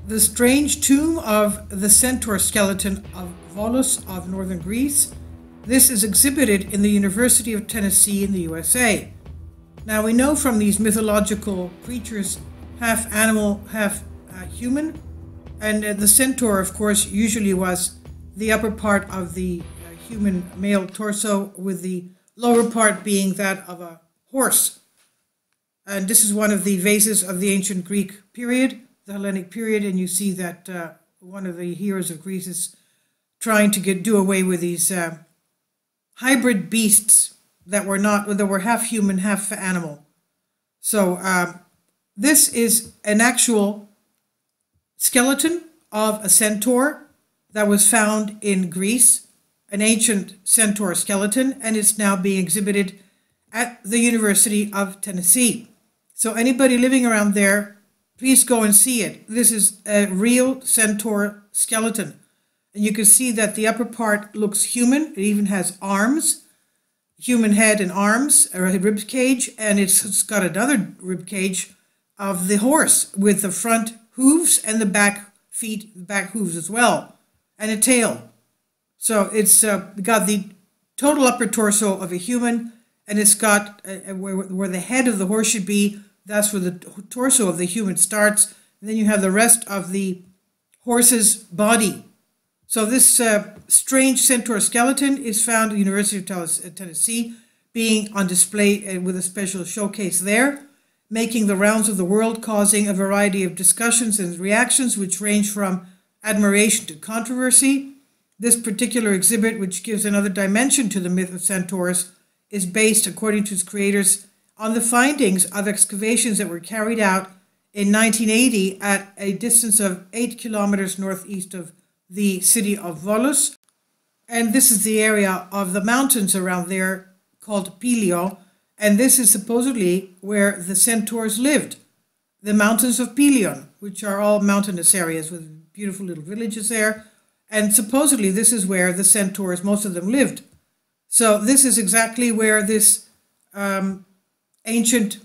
The strange tomb of the Centaur skeleton of Volos of northern Greece. This is exhibited in the University of Tennessee in the USA. Now we know from these mythological creatures, half animal, half human, and the centaur, of course, usually was the upper part of the human male torso, with the lower part being that of a horse. And this is one of the vases of the ancient Greek period, the Hellenic period, and you see that one of the heroes of Greece is trying to do away with these hybrid beasts that were half human, half animal. So this is an actual skeleton of a centaur that was found in Greece, an ancient centaur skeleton, and it's now being exhibited at the University of Tennessee. So anybody living around there, please go and see it. This is a real centaur skeleton. And you can see that the upper part looks human. It even has arms, human head and arms, or a rib cage, and it's got another rib cage of the horse with the front hooves and the back feet, the back hooves as well, and a tail. So it's got the total upper torso of a human, and it's got where the head of the horse should be. That's where the torso of the human starts. And then you have the rest of the horse's body. So this strange centaur skeleton is found at the University of Tennessee, being on display with a special showcase there, making the rounds of the world, causing a variety of discussions and reactions which range from admiration to controversy. This particular exhibit, which gives another dimension to the myth of centaurs, is based, according to its creators, on the findings of excavations that were carried out in 1980 at a distance of 8 kilometers northeast of the city of Volos. And this is the area of the mountains around there called Pelio. And this is supposedly where the centaurs lived. The mountains of Pelion, which are all mountainous areas with beautiful little villages there. And supposedly this is where the centaurs, most of them, lived. So this is exactly where this ancient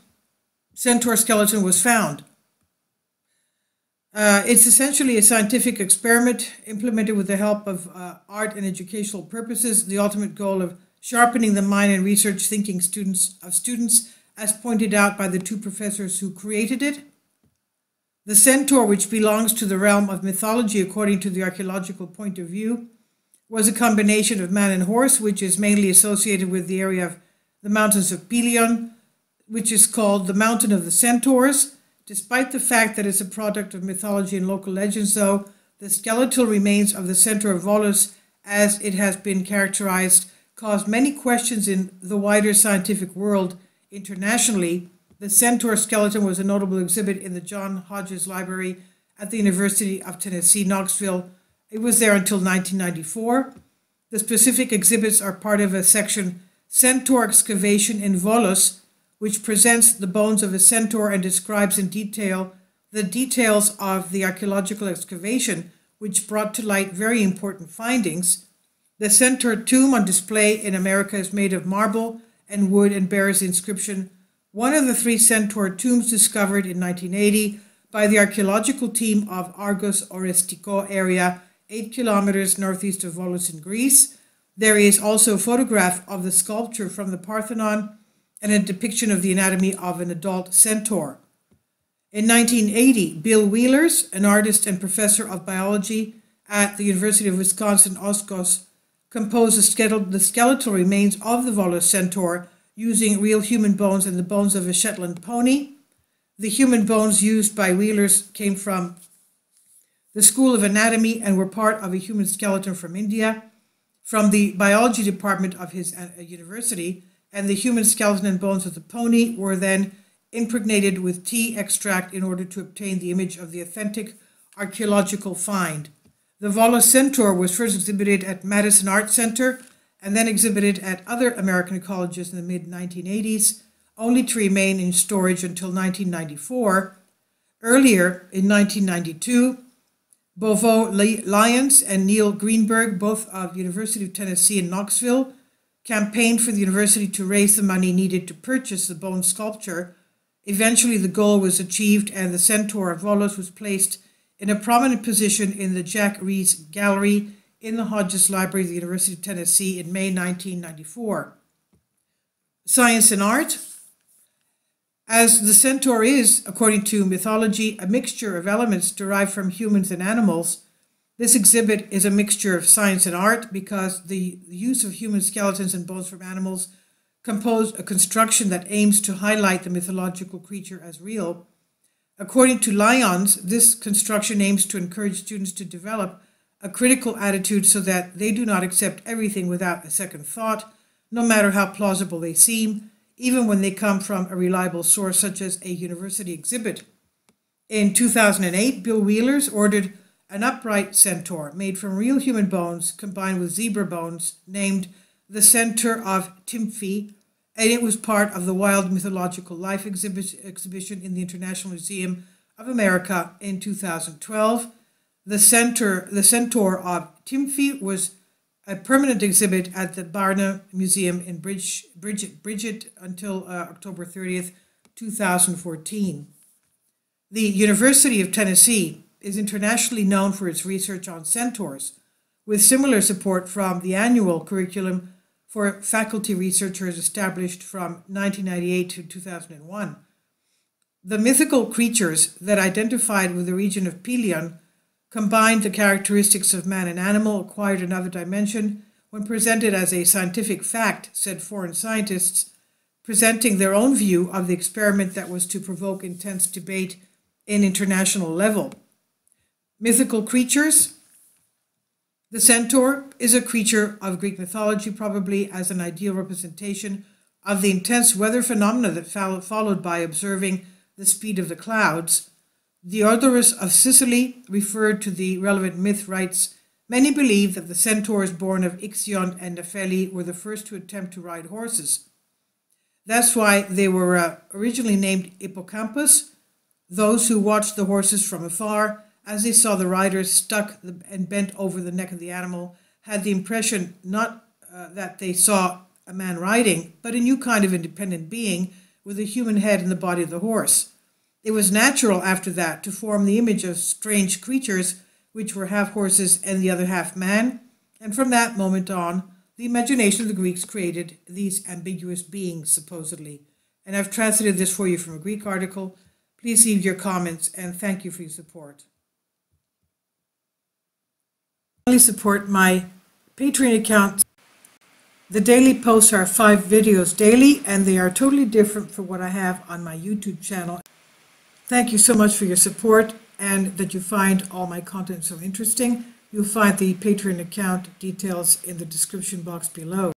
centaur skeleton was found. It's essentially a scientific experiment implemented with the help of art and educational purposes, the ultimate goal of sharpening the mind and research thinking students, as pointed out by the two professors who created it. The centaur, which belongs to the realm of mythology according to the archaeological point of view, was a combination of man and horse, which is mainly associated with the area of the mountains of Pelion, which is called the Mountain of the Centaurs. Despite the fact that it's a product of mythology and local legends, though, the skeletal remains of the Centaur of Volos, as it has been characterized, caused many questions in the wider scientific world internationally. The centaur skeleton was a notable exhibit in the John Hodges Library at the University of Tennessee, Knoxville. It was there until 1994. The specific exhibits are part of a section, Centaur Excavation in Volos, which presents the bones of a centaur and describes in detail the details of the archaeological excavation, which brought to light very important findings. The centaur tomb on display in America is made of marble and wood and bears the inscription, one of the 3 centaur tombs discovered in 1980 by the archaeological team of Argos Orestiko area, 8 kilometers northeast of Volos in Greece. There is also a photograph of the sculpture from the Parthenon and a depiction of the anatomy of an adult centaur. In 1980, Bill Wheelers, an artist and professor of biology at the University of Wisconsin-Oshkosh, composed the skeletal remains of the Volos centaur using real human bones and the bones of a Shetland pony. The human bones used by Wheelers came from the School of Anatomy and were part of a human skeleton from India, from the biology department of his university, and the human skeleton and bones of the pony were then impregnated with tea extract in order to obtain the image of the authentic archaeological find. The Volos centaur was first exhibited at Madison Art Center and then exhibited at other American colleges in the mid-1980s, only to remain in storage until 1994. Earlier, in 1992, Bovo Lyons and Neil Greenberg, both of University of Tennessee in Knoxville, campaigned for the university to raise the money needed to purchase the bone sculpture. Eventually, the goal was achieved and the Centaur of Volos was placed in a prominent position in the Jack Rees Gallery in the Hodges Library of the University of Tennessee in May 1994. Science and art. As the Centaur is, according to mythology, a mixture of elements derived from humans and animals, this exhibit is a mixture of science and art because the use of human skeletons and bones from animals compose a construction that aims to highlight the mythological creature as real. According to Lyons, this construction aims to encourage students to develop a critical attitude so that they do not accept everything without a second thought, no matter how plausible they seem, even when they come from a reliable source such as a university exhibit. In 2008, Bill Wheelers ordered an upright centaur made from real human bones combined with zebra bones named the Centaur of Tymphi, and it was part of the Wild Mythological Life exhibition in the International Museum of America in 2012. The Centaur of Tymphi was a permanent exhibit at the Barna Museum in Bridget until October 30th, 2014. The University of Tennessee is internationally known for its research on centaurs, with similar support from the annual curriculum for faculty researchers established from 1998 to 2001. The mythical creatures that identified with the region of Pelion combined the characteristics of man and animal, acquired another dimension when presented as a scientific fact, said foreign scientists, presenting their own view of the experiment that was to provoke intense debate in international level. Mythical creatures. The centaur is a creature of Greek mythology, probably as an ideal representation of the intense weather phenomena that followed by observing the speed of the clouds. Diodorus of Sicily, referred to the relevant myth, writes, "Many believe that the centaurs born of Ixion and Nepheli were the first to attempt to ride horses. That's why they were originally named hippocampus. Those who watched the horses from afar, as they saw the riders stuck and bent over the neck of the animal, had the impression not that they saw a man riding, but a new kind of independent being with a human head and the body of the horse. It was natural after that to form the image of strange creatures which were half horses and the other half man, and from that moment on, the imagination of the Greeks created these ambiguous beings, supposedly." And I've translated this for you from a Greek article. Please leave your comments, and thank you for your support. Support my Patreon account. The daily posts are 5 videos daily, and they are totally different from what I have on my YouTube channel. Thank you so much for your support and that you find all my content so interesting. You'll find the Patreon account details in the description box below.